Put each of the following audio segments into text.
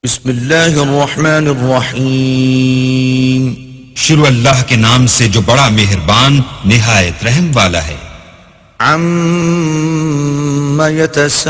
بسم اللہ الرحمن الرحیم شروع اللہ کے نام سے جو بڑا مہربان نہایت رحم والا ہے۔ عَمَّ يَتَسَاءَلُونَ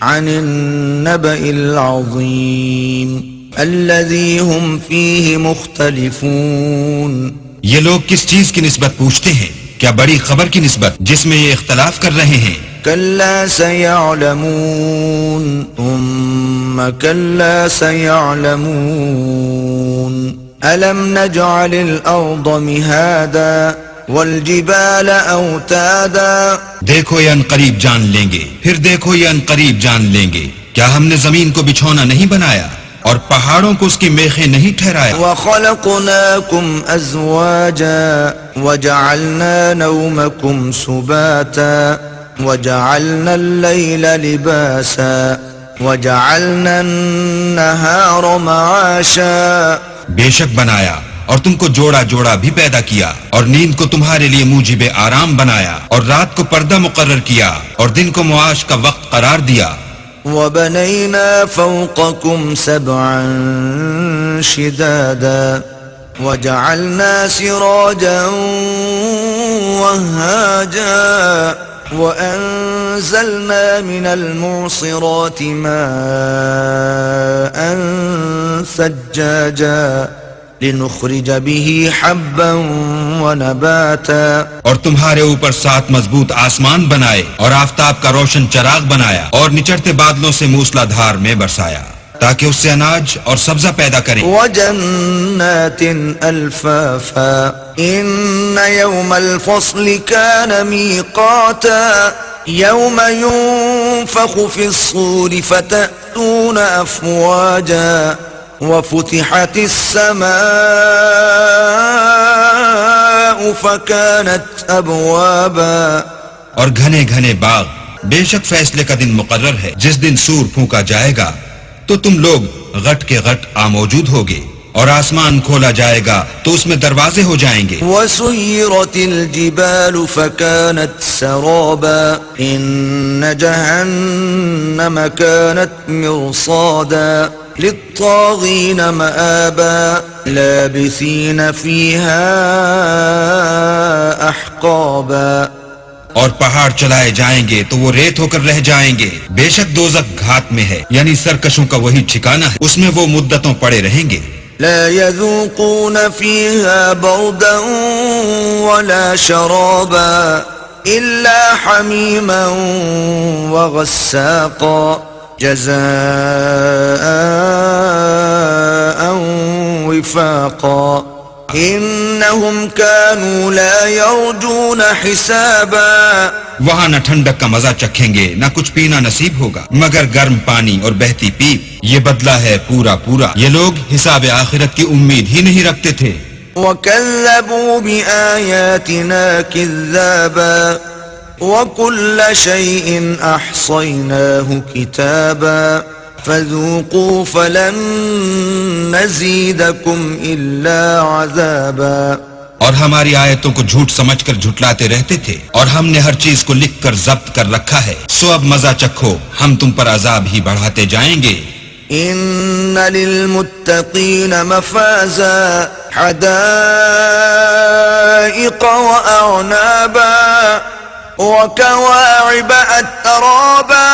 عَنِ النَّبَإِ الْعَظِيمِ الَّذِي هُمْ فِيهِ مُخْتَلِفُونَ۔ یہ لوگ کس چیز کی نسبت پوچھتے ہیں؟ کیا بڑی خبر کی نسبت جس میں یہ اختلاف کر رہے ہیں؟ كلا سيعلمون ثم كلا سيعلمون ألم نجعل الأرض مهادا والجبال أوتادا۔ دیکھو یہ ان قریب جان لیں گے، پھر دیکھو یہ ان قریب جان لیں گے، کیا ہم نے زمین کو بچھونا نہیں بنایا اور پہاڑوں کو اس کی میخیں نہیں ٹھہرایا؟ وَخَلَقْنَاكُمْ أَزْوَاجًا وَجَعَلْنَا نَوْمَكُمْ سُبَاتًا وَجَعَلْنَا اللَّيْلَ لِبَاسًا وَجَعَلْنَا النَّهَارَ مَعَاشًا۔ بے شک بنایا اور تم کو جوڑا جوڑا بھی پیدا کیا، اور نیند کو تمہارے لیے موجب آرام بنایا، اور رات کو پردہ مقرر کیا، اور دن کو معاش کا وقت قرار دیا۔ وَبَنَيْنَا فَوْقَكُمْ سَبْعًا شِدَادًا وَجَعَلْنَا سِرَاجًا وَهَّاجًا وَأَنزَلْنَا مِنَ الْمُعْصِرَاتِ مَاءً ثَجَّاجًا لِنُخْرِجَ بِهِ حَبًّا وَنَبَاتًا۔ اور تمہارے اوپر 7 مضبوط آسمان بنائے اور آفتاب کا روشن چراغ بنایا اور نچڑتے بادلوں سے موسلا دھار میں برسایا تاکہ اس سے اناج اور سبزہ پیدا کریں۔ وَجَنَّاتٍ أَلْفَافًا إِنَّ يَوْمَ الْفَصْلِ كَانَ مِيقَاتًا يَوْمَ يُنفَخُ فِي الصُّورِ فَتَأْتُونَ أَفْوَاجًا وَفُتِحَتِ السَّمَاءُ فَكَانَتْ أَبْوَابًا۔ اور گھنے گھنے باغ، بے شک فیصلے کا دن مقرر ہے جس دن سور پھونکا جائے گا تو تم لوگ غٹ کے غٹ موجود ہوگے، اور آسمان کھولا جائے گا تو اس میں دروازے ہو جائیں گے۔ وَسُيِّرَتِ الْجِبَالُ فَكَانَتْ سَرَابًا إِنَّ جَهَنَّمَ كَانَتْ مِرْصَادًا لِلطَّاغِينَ مَآبًا لَابِثِينَ فِيهَا أَحْقَابًا۔ اور پہاڑ چلائے جائیں گے تو وہ ریت ہو کر رہ جائیں گے، بے شک دوزخ گھات میں ہے، یعنی سرکشوں کا وہی ٹھکانہ ہے، اس میں وہ مدتوں پڑے رہیں گے۔ لا يذوقون فيها بردا ولا شرابا إلا حميما وغساقا جزاء وفاقا إنهم كانوا لا يرجون حسابا۔ وہاں نہ ٹھنڈک کا مزہ چکھیں گے نہ کچھ پینا نصیب ہوگا مگر گرم پانی اور بہتی پیپ، یہ بدلہ ہے پورا پورا۔ یہ لوگ حساب آخرت کی امید ہی نہیں رکھتے تھے۔ وَكَذَّبُوا بِآيَاتِنَا كِذَّابًا وَكُلَّ شَيْءٍ أَحْصَيْنَاهُ كِتَابًا فَذُوقُوا فَلَن نَّزِيدَكُمْ إِلَّا عَذَابًا۔ اور ہماری آیتوں کو جھوٹ سمجھ کر جھٹلاتے رہتے تھے، اور ہم نے ہر چیز کو لکھ کر ضبط کر رکھا ہے، سو اب مزہ چکھو، ہم تم پر عذاب ہی بڑھاتے جائیں گے۔ إِنَّ لِلْمُتَّقِينَ مَفَازًا حَدَائِقَ وَأَعْنَابًا وَكَوَاعِبَ أَتْرَابًا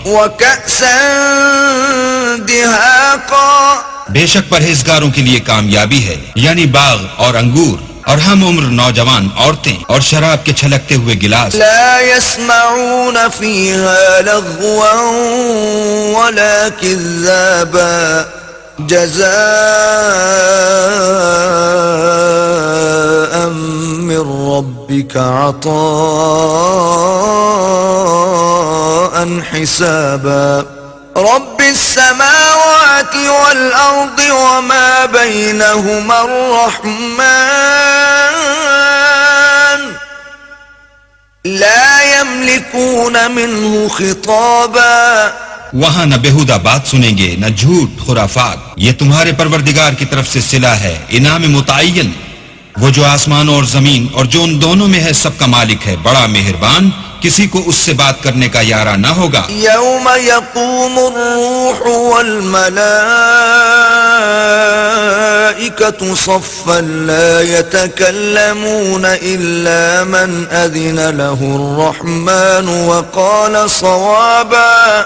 وَكَأْسًا دِهَاقًا۔ بے شک پرہیزگاروں کے لیے کامیابی ہے، یعنی باغ اور انگور اور ہم عمر نوجوان عورتیں اور شراب کے چھلکتے ہوئے گلاس۔ لا يسمعون فيها لغوا ولا كذابا جزاء من ربك عطاء حسابا رب السماوات والأرض وما بينهما الرحمن لا يملكون منه خطابا۔ وہاں نہ بےہودہ بات سنیں گے نہ جھوٹ خرافات، یہ تمہارے پروردگار کی طرف سے صلہ ہے، انعام متعین۔ وہ جو آسمان اور زمین اور جو ان دونوں میں ہے سب کا مالک ہے، بڑا مہربان، کسی کو اس سے بات کرنے کا یارہ نہ ہوگا۔ يوم يقوم الروح والملائكة صفا لا يتكلمون إلا من أذن له الرحمن وقال صوابا۔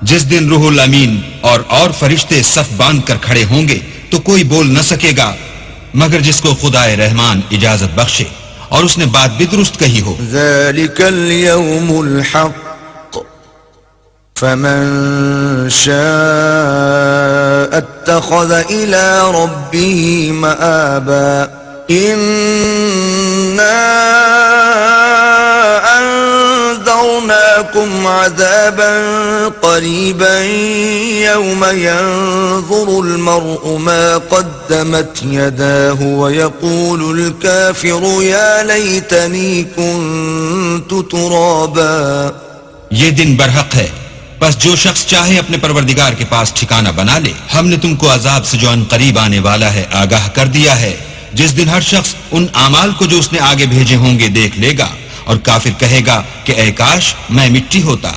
جس دن روح الامین اور فرشتے صف باندھ کر کھڑے ہوں گے تو کوئی بول نہ سکے گا مگر جس کو خدا رحمان اجازت بخشے اور اس نے بات بھی درست کہی ہو۔ ذلك اليوم الحق فمن شاء اتخذ إلى ربه مآبا إنا أنذرناكم عذابا قريبا يوم ينظر المرء ما قدمت يداه ويقول الكافر يا ليتني كنت ترابا۔ یہ دن برحق ہے، بس جو شخص چاہے اپنے پروردگار کے پاس ٹھکانہ بنا لے۔ ہم نے تم کو عذاب سے جو ان قریب آنے والا ہے آگاہ کر دیا ہے، جس دن ہر شخص ان اعمال کو جو اس نے آگے بھیجے ہوں گے دیکھ لے گا اور کافر کہے گا کہ اے کاش میں مٹی ہوتا۔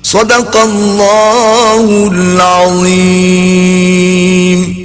صدق اللہ العظیم۔